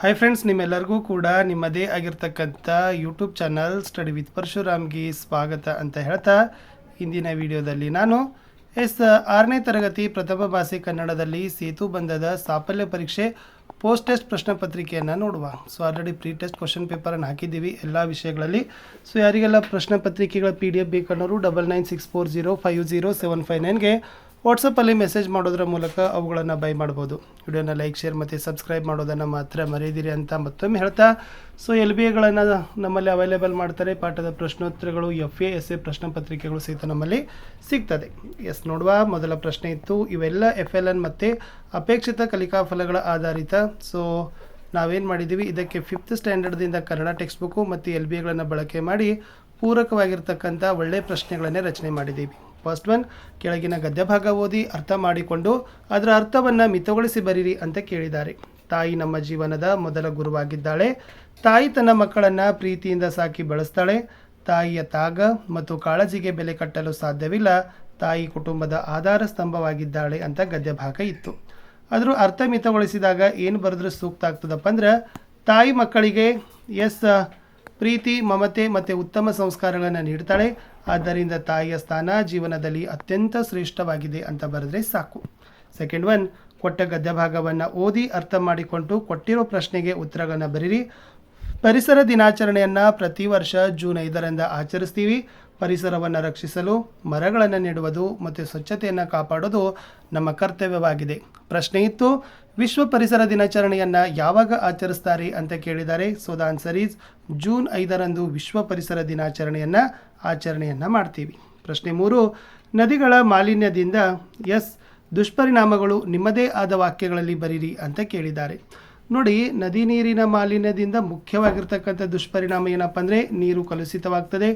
Hi friends, ನಿಮ್ಮೆಲ್ಲರಿಗೂ ಕೂಡ ನಿಮ್ಮದೇ ಆಗಿರ್ತಕ್ಕಂಥ ಯೂಟ್ಯೂಬ್ ಚಾನಲ್ ಸ್ಟಡಿ ವಿತ್ ಪರಶುರಾಮ್ಗೆ ಸ್ವಾಗತ ಅಂತ ಹೇಳ್ತಾ ಇಂದಿನ ವಿಡಿಯೋದಲ್ಲಿ ನಾನು 6ನೇ ತರಗತಿ ಪ್ರಥಮ ಭಾಷೆ ಕನ್ನಡದಲ್ಲಿ ಸೇತುಬಂಧದ ಸಾಫಲ್ಯ ಪರೀಕ್ಷೆ ಪೋಸ್ಟ್ ಟೆಸ್ಟ್ ಪ್ರಶ್ನೆ ಪತ್ರಿಕೆಯನ್ನು ನೋಡುವ. So already pre test question ಪೇಪರನ್ನು ಹಾಕಿದ್ದೀವಿ ಎಲ್ಲ ವಿಷಯಗಳಲ್ಲಿ. ಸೊ ಯಾರಿಗೆಲ್ಲ ಪ್ರಶ್ನೆ ಪತ್ರಿಕೆಗಳ PDF ಬೇಕನ್ನೋರು 9964050759ಗೆ ವಾಟ್ಸಪ್ಪಲ್ಲಿ ಮೆಸೇಜ್ ಮಾಡೋದ್ರ ಮೂಲಕ ಅವುಗಳನ್ನು ಬೈ ಮಾಡ್ಬೋದು. ವಿಡಿಯೋನ ಲೈಕ್, ಶೇರ್ ಮತ್ತು ಸಬ್ಸ್ಕ್ರೈಬ್ ಮಾಡೋದನ್ನು ಮಾತ್ರ ಮರೆಯದಿರಿ ಅಂತ ಮತ್ತೊಮ್ಮೆ ಹೇಳ್ತಾ, ಸೊ LBAಗಳನ್ನು ನಮ್ಮಲ್ಲಿ ಅವೈಲೇಬಲ್ ಮಾಡ್ತಾರೆ. ಪಾಠದ ಪ್ರಶ್ನೋತ್ತರಗಳು, FA SA ಪ್ರಶ್ನೆ ಪತ್ರಿಕೆಗಳು ಸಹಿತ ನಮ್ಮಲ್ಲಿ ಸಿಗ್ತದೆ. ನೋಡುವ. ಮೊದಲ ಪ್ರಶ್ನೆ ಇತ್ತು, ಇವೆಲ್ಲ FLN ಮತ್ತು ಅಪೇಕ್ಷಿತ ಕಲಿಕಾ ಫಲಗಳ ಆಧಾರಿತ. ಸೊ ನಾವೇನು ಮಾಡಿದ್ದೀವಿ, ಇದಕ್ಕೆ 5th ಸ್ಟ್ಯಾಂಡರ್ಡ್ದಿಂದ ಕನ್ನಡ ಟೆಕ್ಸ್ಟ್ ಬುಕ್ಕು ಮತ್ತು LBAಗಳನ್ನು ಬಳಕೆ ಮಾಡಿ ಪೂರಕವಾಗಿರ್ತಕ್ಕಂಥ ಒಳ್ಳೆಯ ಪ್ರಶ್ನೆಗಳನ್ನೇ ರಚನೆ ಮಾಡಿದ್ದೀವಿ. ಫಸ್ಟ್ ಒನ್, ಕೆಳಗಿನ ಗದ್ಯ ಭಾಗ ಓದಿ ಅರ್ಥ ಮಾಡಿಕೊಂಡು ಅದರ ಅರ್ಥವನ್ನು ಮಿತಗೊಳಿಸಿ ಬರೀರಿ ಅಂತ ಕೇಳಿದ್ದಾರೆ. ತಾಯಿ ನಮ್ಮ ಜೀವನದ ಮೊದಲ ಗುರುವಾಗಿದ್ದಾಳೆ. ತಾಯಿ ತನ್ನ ಮಕ್ಕಳನ್ನು ಪ್ರೀತಿಯಿಂದ ಸಾಕಿ ಬೆಳೆಸ್ತಾಳೆ. ತಾಯಿಯ ತ್ಯಾಗ ಮತ್ತು ಕಾಳಜಿಗೆ ಬೆಲೆ ಕಟ್ಟಲು ಸಾಧ್ಯವಿಲ್ಲ. ತಾಯಿ ಕುಟುಂಬದ ಆಧಾರ ಸ್ತಂಭವಾಗಿದ್ದಾಳೆ ಅಂತ ಗದ್ಯ ಭಾಗ ಇತ್ತು. ಅದರ ಅರ್ಥ ಮಿತಗೊಳಿಸಿದಾಗ ಏನು ಬರೆದ್ರೆ ಸೂಕ್ತ ಆಗ್ತದಪ್ಪ ಅಂದ್ರೆ, ತಾಯಿ ಮಕ್ಕಳಿಗೆ ಪ್ರೀತಿ, ಮಮತೆ ಮತ್ತು ಉತ್ತಮ ಸಂಸ್ಕಾರಗಳನ್ನು ನೀಡ್ತಾಳೆ. ಆದ್ದರಿಂದ ತಾಯಿಯ ಸ್ಥಾನ ಜೀವನದಲ್ಲಿ ಅತ್ಯಂತ ಶ್ರೇಷ್ಠವಾಗಿದೆ ಅಂತ ಬರೆದ್ರೆ ಸಾಕು. ಸೆಕೆಂಡ್ ಒನ್, ಕೊಟ್ಟ ಗದ್ಯ ಭಾಗವನ್ನು ಓದಿ ಅರ್ಥ ಮಾಡಿಕೊಂಡು ಕೊಟ್ಟಿರೋ ಪ್ರಶ್ನೆಗೆ ಉತ್ತರಗಳನ್ನು ಬರೀರಿ. ಪರಿಸರ ದಿನಾಚರಣೆಯನ್ನು ಪ್ರತಿ ವರ್ಷ ಜೂನ್ 5ರಿಂದ ಆಚರಿಸ್ತೀವಿ. ಪರಿಸರವನ್ನು ರಕ್ಷಿಸಲು ಮರಗಳನ್ನು ನೆಡುವುದು ಮತ್ತು ಸ್ವಚ್ಛತೆಯನ್ನು ಕಾಪಾಡೋದು ನಮ್ಮ ಕರ್ತವ್ಯವಾಗಿದೆ. ಪ್ರಶ್ನೆ ಇತ್ತು, ವಿಶ್ವ ಪರಿಸರ ದಿನಾಚರಣೆಯನ್ನು ಯಾವಾಗ ಆಚರಿಸ್ತಾರೆ ಅಂತ ಕೇಳಿದ್ದಾರೆ. So the answer is June 5ರಂದು ವಿಶ್ವ ಪರಿಸರ ಆಚರಣೆಯನ್ನು ಮಾಡ್ತೀವಿ. ಪ್ರಶ್ನೆ 3, ನದಿಗಳ ಮಾಲಿನ್ಯದಿಂದ ದುಷ್ಪರಿಣಾಮಗಳು ನಿಮ್ಮದೇ ಆದ ವಾಕ್ಯಗಳಲ್ಲಿ ಬರೀರಿ ಅಂತ ಕೇಳಿದ್ದಾರೆ. ನೋಡಿ, ನದಿ ನೀರಿನ ಮಾಲಿನ್ಯದಿಂದ ಮುಖ್ಯವಾಗಿರ್ತಕ್ಕಂಥ ದುಷ್ಪರಿಣಾಮ ಏನಪ್ಪ ಅಂದರೆ, ನೀರು ಕಲುಷಿತವಾಗ್ತದೆ,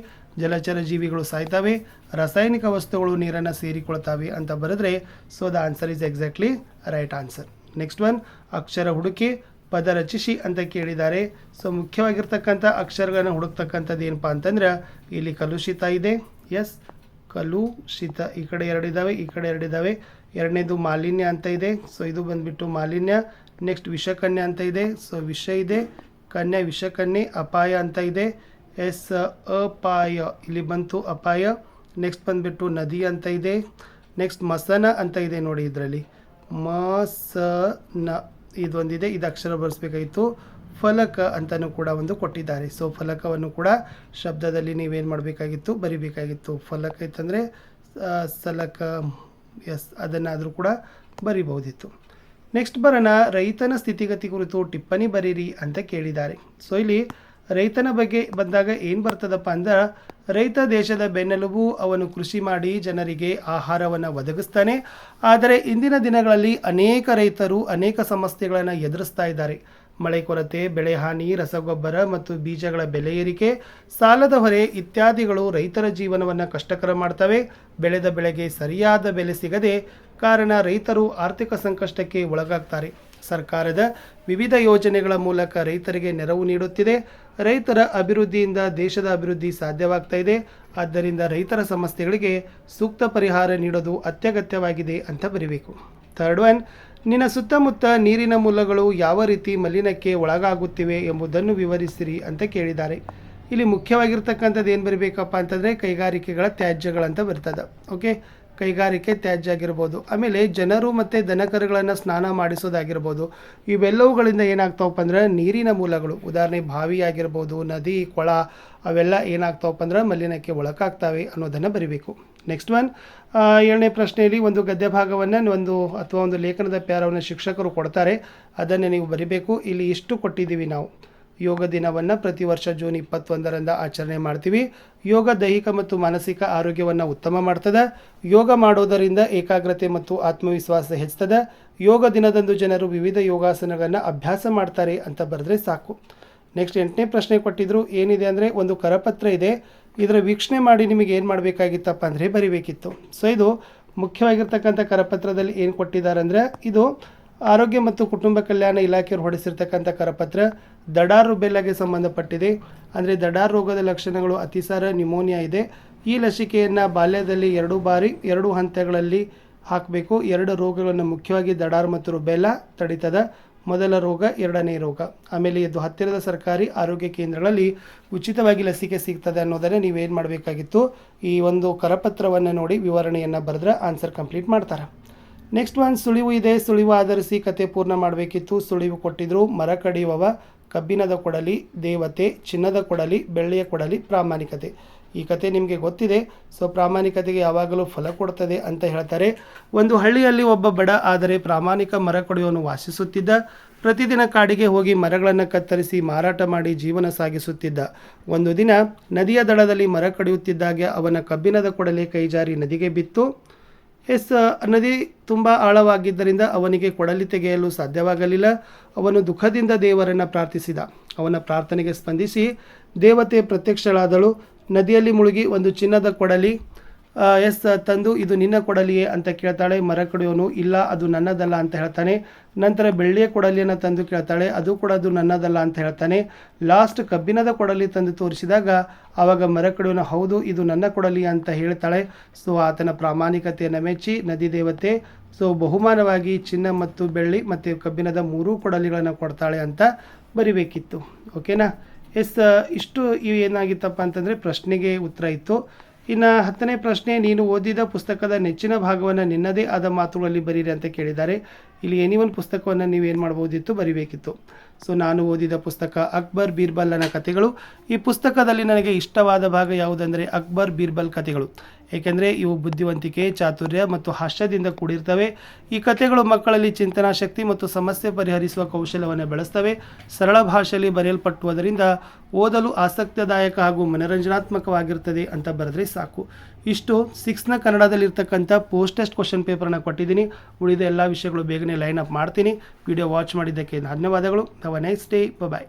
ಜಲಚರ ಜೀವಿಗಳು ಸಾಯ್ತವೆ, ರಾಸಾಯನಿಕ ವಸ್ತುಗಳು ನೀರನ್ನು ಸೇರಿಕೊಳ್ತವೆ ಅಂತ ಬರೆದ್ರೆ so the answer is exactly right answer. Next one, ಅಕ್ಷರ ಹುಡುಕಿ ಪದ ರಚಿಸಿ ಅಂತ ಕೇಳಿದ್ದಾರೆ. ಸೊ ಮುಖ್ಯವಾಗಿರ್ತಕ್ಕಂಥ ಅಕ್ಷರಗಳನ್ನು ಹುಡುಕ್ತಕ್ಕಂಥದ್ದು ಏನಪ್ಪ ಅಂತಂದ್ರೆ, ಇಲ್ಲಿ ಕಲುಷಿತ ಇದೆ. ಕಲುಷಿತ ಈ ಕಡೆ 2 ಇದ್ದಾವೆ, ಈ ಕಡೆ 2 ಇದ್ದಾವೆ. ಎರಡನೇದು ಮಾಲಿನ್ಯ ಅಂತ ಇದೆ. ಸೊ ಇದು ಬಂದುಬಿಟ್ಟು ಮಾಲಿನ್ಯ. ನೆಕ್ಸ್ಟ್ ವಿಷಕನ್ಯೆ ಅಂತ ಇದೆ. ಸೊ ವಿಷ ಇದೆ, ಕನ್ಯೆ, ವಿಷಕನ್ಯೆ. ಅಪಾಯ ಅಂತ ಇದೆ. ಅಪಾಯ, ಇಲ್ಲಿ ಬಂತು ಅಪಾಯ. ನೆಕ್ಸ್ಟ್ ಬಂದುಬಿಟ್ಟು ನದಿ ಅಂತ ಇದೆ. ನೆಕ್ಸ್ಟ್ ಮಸನ ಅಂತ ಇದೆ ನೋಡಿ, ಇದರಲ್ಲಿ ಮಸನ ಇದೊಂದಿದೆ, ಇದು ಅಕ್ಷರ ಬರೆಸ್ಬೇಕಾಗಿತ್ತು. ಫಲಕ ಅಂತಲೂ ಕೂಡ ಒಂದು ಕೊಟ್ಟಿದ್ದಾರೆ. ಸೊ ಫಲಕವನ್ನು ಕೂಡ ಶಬ್ದದಲ್ಲಿ ನೀವೇನು ಮಾಡಬೇಕಾಗಿತ್ತು, ಬರಿಬೇಕಾಗಿತ್ತು. ಫಲಕ ಇತ್ತಂದರೆ ಸಲಕ, ಅದನ್ನಾದರೂ ಕೂಡ ಬರಿಬಹುದಿತ್ತು. ನೆಕ್ಸ್ಟ್ ಬರೋಣ, ರೈತನ ಸ್ಥಿತಿಗತಿ ಕುರಿತು ಟಿಪ್ಪಣಿ ಬರೀರಿ ಅಂತ ಕೇಳಿದ್ದಾರೆ. ಸೊ ಇಲ್ಲಿ ರೈತನ ಬಗ್ಗೆ ಬಂದಾಗ ಏನು ಬರ್ತದಪ್ಪ ಅಂದ್ರೆ, ರೈತ ದೇಶದ ಬೆನ್ನೆಲುಬು. ಅವನು ಕೃಷಿ ಮಾಡಿ ಜನರಿಗೆ ಆಹಾರವನ್ನು ಒದಗಿಸ್ತಾನೆ. ಆದರೆ ಇಂದಿನ ದಿನಗಳಲ್ಲಿ ಅನೇಕ ರೈತರು ಅನೇಕ ಸಮಸ್ಯೆಗಳನ್ನು ಎದುರಿಸ್ತಾ ಇದ್ದಾರೆ. ಮಳೆ ಕೊರತೆ, ಬೆಳೆ ಹಾನಿ, ರಸಗೊಬ್ಬರ ಮತ್ತು ಬೀಜಗಳ ಬೆಲೆ ಏರಿಕೆ, ಸಾಲದ ಹೊರೆ ಇತ್ಯಾದಿಗಳು ರೈತರ ಜೀವನವನ್ನು ಕಷ್ಟಕರ ಮಾಡ್ತವೆ. ಬೆಳೆದ ಬೆಳೆಗೆ ಸರಿಯಾದ ಬೆಲೆ ಸಿಗದೆ ಕಾರಣ ರೈತರು ಆರ್ಥಿಕ ಸಂಕಷ್ಟಕ್ಕೆ ಒಳಗಾಗ್ತಾರೆ. ಸರ್ಕಾರದ ವಿವಿಧ ಯೋಜನೆಗಳ ಮೂಲಕ ರೈತರಿಗೆ ನೆರವು ನೀಡುತ್ತಿದೆ. ರೈತರ ಅಭಿವೃದ್ಧಿಯಿಂದ ದೇಶದ ಅಭಿವೃದ್ಧಿ ಸಾಧ್ಯವಾಗ್ತಾ ಇದೆ. ಆದ್ದರಿಂದ ರೈತರ ಸಮಸ್ಯೆಗಳಿಗೆ ಸೂಕ್ತ ಪರಿಹಾರ ನೀಡೋದು ಅತ್ಯಗತ್ಯವಾಗಿದೆ ಅಂತ ಬರೀಬೇಕು. ಥರ್ಡ್ ಒನ್, ನಿನ್ನ ಸುತ್ತಮುತ್ತ ನೀರಿನ ಮೂಲಗಳು ಯಾವ ರೀತಿ ಮಲಿನಕ್ಕೆ ಒಳಗಾಗುತ್ತಿವೆ ಎಂಬುದನ್ನು ವಿವರಿಸಿರಿ ಅಂತ ಕೇಳಿದ್ದಾರೆ. ಇಲ್ಲಿ ಮುಖ್ಯವಾಗಿರ್ತಕ್ಕಂಥದ್ದು ಏನು ಬರೀಬೇಕಪ್ಪ ಅಂತಂದರೆ, ಕೈಗಾರಿಕೆಗಳ ತ್ಯಾಜ್ಯಗಳಂತ ಬರ್ತದೆ. ಓಕೆ, ಕೈಗಾರಿಕೆ ತ್ಯಾಜ್ಯ ಆಗಿರ್ಬೋದು. ಆಮೇಲೆ ಜನರು ಮತ್ತು ದನಕರುಗಳನ್ನು ಸ್ನಾನ ಮಾಡಿಸೋದಾಗಿರ್ಬೋದು. ಇವೆಲ್ಲವುಗಳಿಂದ ಏನಾಗ್ತಾವಪ್ಪ ಅಂದ್ರೆ, ನೀರಿನ ಮೂಲಗಳು, ಉದಾಹರಣೆ ಬಾವಿ ಆಗಿರ್ಬೋದು, ನದಿ, ಕೊಳ, ಅವೆಲ್ಲ ಏನಾಗ್ತಾವಪ್ಪ ಅಂದ್ರೆ ಮಲಿನಕ್ಕೆ ಒಳಗಾಗ್ತವೆ ಅನ್ನೋದನ್ನು ಬರಿಬೇಕು. ನೆಕ್ಸ್ಟ್ ಒನ್, 7ನೇ ಪ್ರಶ್ನೆಯಲ್ಲಿ ಒಂದು ಗದ್ಯ ಭಾಗವನ್ನು ಅಥವಾ ಒಂದು ಲೇಖನದ ಪ್ಯಾರವನ್ನು ಶಿಕ್ಷಕರು ಕೊಡ್ತಾರೆ. ಅದನ್ನು ನೀವು ಬರಿಬೇಕು. ಇಲ್ಲಿ ಇಷ್ಟು ಕೊಟ್ಟಿದ್ದೀವಿ ನಾವು. ಯೋಗ ದಿನವನ್ನು ಪ್ರತಿ ವರ್ಷ ಜೂನ್ 21ರಿಂದ ಆಚರಣೆ ಮಾಡ್ತೀವಿ. ಯೋಗ ದೈಹಿಕ ಮತ್ತು ಮಾನಸಿಕ ಆರೋಗ್ಯವನ್ನು ಉತ್ತಮ ಮಾಡ್ತದೆ. ಯೋಗ ಮಾಡೋದರಿಂದ ಏಕಾಗ್ರತೆ ಮತ್ತು ಆತ್ಮವಿಶ್ವಾಸ ಹೆಚ್ಚುತ್ತದೆ. ಯೋಗ ದಿನದಂದು ಜನರು ವಿವಿಧ ಯೋಗಾಸನಗಳನ್ನು ಅಭ್ಯಾಸ ಮಾಡ್ತಾರೆ ಅಂತ ಬರೆದ್ರೆ ಸಾಕು. ನೆಕ್ಸ್ಟ್ 8ನೇ ಪ್ರಶ್ನೆ ಕೊಟ್ಟಿದ್ರು. ಏನಿದೆ ಅಂದರೆ, ಒಂದು ಕರಪತ್ರ ಇದೆ. ಇದರ ವೀಕ್ಷಣೆ ಮಾಡಿ ನಿಮಗೆ ಏನು ಮಾಡಬೇಕಾಗಿತ್ತಪ್ಪ ಅಂದರೆ ಬರಿಬೇಕಿತ್ತು. ಸೊ ಇದು ಮುಖ್ಯವಾಗಿರ್ತಕ್ಕಂಥ ಕರಪತ್ರದಲ್ಲಿ ಏನು ಕೊಟ್ಟಿದ್ದಾರೆ ಅಂದರೆ, ಇದು ಆರೋಗ್ಯ ಮತ್ತು ಕುಟುಂಬ ಕಲ್ಯಾಣ ಇಲಾಖೆಯವರು ಹೊರಡಿಸಿರ್ತಕ್ಕಂಥ ಕರಪತ್ರ. ದಡಾರ್ ರುಬೆಲ್ಲಾಗೆ ಸಂಬಂಧಪಟ್ಟಿದೆ. ಅಂದರೆ ದಡಾರ್ ರೋಗದ ಲಕ್ಷಣಗಳು ಅತಿಸಾರ, ನ್ಯೂಮೋನಿಯಾ ಇದೆ. ಈ ಲಸಿಕೆಯನ್ನು ಬಾಲ್ಯದಲ್ಲಿ 2 ಬಾರಿ 2 ಹಂತಗಳಲ್ಲಿ ಹಾಕಬೇಕು. 2 ರೋಗಗಳನ್ನು ಮುಖ್ಯವಾಗಿ ದಡಾರ್ ಮತ್ತು ರುಬೆಲ್ಲಾ ತಡೀತದೆ. ಮೊದಲ ರೋಗ, ಎರಡನೇ ರೋಗ. ಆಮೇಲೆ ಇದು ಹತ್ತಿರದ ಸರ್ಕಾರಿ ಆರೋಗ್ಯ ಕೇಂದ್ರಗಳಲ್ಲಿ ಉಚಿತವಾಗಿ ಲಸಿಕೆ ಸಿಗ್ತದೆ ಅನ್ನೋದನ್ನೇ ನೀವೇನು ಮಾಡಬೇಕಾಗಿತ್ತು, ಈ ಒಂದು ಕರಪತ್ರವನ್ನು ನೋಡಿ ವಿವರಣೆಯನ್ನು ಬರೆದ್ರೆ ಆನ್ಸರ್ ಕಂಪ್ಲೀಟ್ ಮಾಡ್ತಾರೆ. ನೆಕ್ಸ್ಟ್ ಒನ್ ಸುಳಿವು ಇದೆ, ಸುಳಿವು ಆಧರಿಸಿ ಕತೆ ಪೂರ್ಣ ಮಾಡಬೇಕಿತ್ತು. ಸುಳಿವು ಕೊಟ್ಟಿದ್ರು: ಮರ ಕಡಿಯುವವ, ಕಬ್ಬಿಣದ ಕೊಡಲಿ, ದೇವತೆ, ಚಿನ್ನದ ಕೊಡಲಿ, ಬೆಳ್ಳಿಯ ಕೊಡಲಿ, ಪ್ರಾಮಾಣಿಕತೆ. ಈ ಕತೆ ನಿಮಗೆ ಗೊತ್ತಿದೆ. ಸೊ ಪ್ರಾಮಾಣಿಕತೆಗೆ ಯಾವಾಗಲೂ ಫಲ ಕೊಡ್ತದೆ ಅಂತ ಹೇಳ್ತಾರೆ. ಒಂದು ಹಳ್ಳಿಯಲ್ಲಿ ಒಬ್ಬ ಬಡ ಆದರೆ ಪ್ರಾಮಾಣಿಕ ಮರ ಕಡಿಯುವವನು ವಾಸಿಸುತ್ತಿದ್ದ. ಪ್ರತಿದಿನ ಕಾಡಿಗೆ ಹೋಗಿ ಮರಗಳನ್ನು ಕತ್ತರಿಸಿ ಮಾರಾಟ ಮಾಡಿ ಜೀವನ ಸಾಗಿಸುತ್ತಿದ್ದ. ಒಂದು ದಿನ ನದಿಯ ದಡದಲ್ಲಿ ಮರ ಕಡಿಯುತ್ತಿದ್ದಾಗ ಅವನ ಕಬ್ಬಿಣದ ಕೊಡಲಿ ಕೈಜಾರಿ ನದಿಗೆ ಬಿತ್ತು. ನದಿ ತುಂಬ ಆಳವಾಗಿದ್ದರಿಂದ ಅವನಿಗೆ ಕೊಡಲಿ ತೆಗೆಯಲು ಸಾಧ್ಯವಾಗಲಿಲ್ಲ. ಅವನು ದುಃಖದಿಂದ ದೇವರನ್ನು ಪ್ರಾರ್ಥಿಸಿದ. ಅವನ ಪ್ರಾರ್ಥನೆಗೆ ಸ್ಪಂದಿಸಿ ದೇವತೆ ಪ್ರತ್ಯಕ್ಷಳಾದಳು. ನದಿಯಲ್ಲಿ ಮುಳುಗಿ ಒಂದು ಚಿನ್ನದ ಕೊಡಲಿ ತಂದು, ಇದು ನಿನ್ನ ಕೊಡಲಿಯೇ ಅಂತ ಕೇಳ್ತಾಳೆ. ಮರ ಕಡಿಯೋನು ಇಲ್ಲ, ಅದು ನನ್ನದಲ್ಲ ಅಂತ ಹೇಳ್ತಾನೆ. ನಂತರ ಬೆಳ್ಳಿಯ ಕೊಡಲಿಯನ್ನು ತಂದು ಕೇಳ್ತಾಳೆ, ಅದು ಕೂಡ ಅದು ನನ್ನದಲ್ಲ ಅಂತ ಹೇಳ್ತಾನೆ. ಲಾಸ್ಟ್ ಕಬ್ಬಿಣದ ಕೊಡಲಿ ತಂದು ತೋರಿಸಿದಾಗ ಆವಾಗ ಮರ ಕಡಿಯೋನು ಹೌದು, ಇದು ನನ್ನ ಕೊಡಲಿ ಅಂತ ಹೇಳ್ತಾಳೆ. ಸೊ ಆತನ ಪ್ರಾಮಾಣಿಕತೆಯನ್ನು ಮೆಚ್ಚಿ ನದಿ ದೇವತೆ ಬಹುಮಾನವಾಗಿ ಚಿನ್ನ ಮತ್ತು ಬೆಳ್ಳಿ ಮತ್ತು ಕಬ್ಬಿಣದ 3 ಕೊಡಲಿಗಳನ್ನು ಕೊಡ್ತಾಳೆ ಅಂತ ಬರಿಬೇಕಿತ್ತು. ಓಕೆನಾ? ಇಷ್ಟು ಏನಾಗಿತ್ತಪ್ಪ ಅಂತಂದರೆ ಪ್ರಶ್ನೆಗೆ ಉತ್ತರ ಇತ್ತು. ಇನ್ನು 10ನೇ ಪ್ರಶ್ನೆ, ನೀನು ಓದಿದ ಪುಸ್ತಕದ ನೆಚ್ಚಿನ ಭಾಗವನ್ನು ನಿನ್ನದೇ ಆದ ಮಾತುಗಳಲ್ಲಿ ಬರೀರಿ ಅಂತ ಕೇಳಿದ್ದಾರೆ. ಇಲ್ಲಿ ಎನಿವನ್ ಪುಸ್ತಕವನ್ನು ನೀವೇನು ಮಾಡ್ಬೋದಿತ್ತು, ಬರಿಬೇಕಿತ್ತು. ಸೊ ನಾನು ಓದಿದ ಪುಸ್ತಕ ಅಕ್ಬರ್ ಬೀರ್ಬಲ್ನ ಕಥೆಗಳು. ಈ ಪುಸ್ತಕದಲ್ಲಿ ನನಗೆ ಇಷ್ಟವಾದ ಭಾಗ ಯಾವುದಂದರೆ ಅಕ್ಬರ್ ಬೀರ್ಬಲ್ ಕಥೆಗಳು. ಏಕೆಂದರೆ ಇವು ಬುದ್ಧಿವಂತಿಕೆ, ಚಾತುರ್ಯ ಮತ್ತು ಹಾಸ್ಯದಿಂದ ಕೂಡಿರ್ತವೆ. ಈ ಕಥೆಗಳು ಮಕ್ಕಳಲ್ಲಿ ಚಿಂತನಾ ಶಕ್ತಿ ಮತ್ತು ಸಮಸ್ಯೆ ಪರಿಹರಿಸುವ ಕೌಶಲ್ಯವನ್ನು ಬೆಳೆಸ್ತವೆ. ಸರಳ ಭಾಷೆಯಲ್ಲಿ ಬರೆಯಲ್ಪಟ್ಟುವುದರಿಂದ ಓದಲು ಆಸಕ್ತಿದಾಯಕ ಹಾಗೂ ಮನರಂಜನಾತ್ಮಕವಾಗಿರ್ತದೆ ಅಂತ ಬರೆದ್ರೆ ಸಾಕು. ಇಷ್ಟು 6ನ ಕನ್ನಡದಲ್ಲಿರ್ತಕ್ಕಂಥ ಪೋಸ್ಟ್ ಟೆಸ್ಟ್ ಕ್ವಶನ್ ಪೇಪರ್ನ ಕೊಟ್ಟಿದ್ದೀನಿ. ಉಳಿದ ಎಲ್ಲ ವಿಷಯಗಳು ಬೇಗನೆ ಲೈನ್ ಅಪ್ ಮಾಡ್ತೀನಿ. ವಿಡಿಯೋ ವಾಚ್ ಮಾಡಿದ್ದಕ್ಕೆ ಧನ್ಯವಾದಗಳು. Have a nice day. Bye.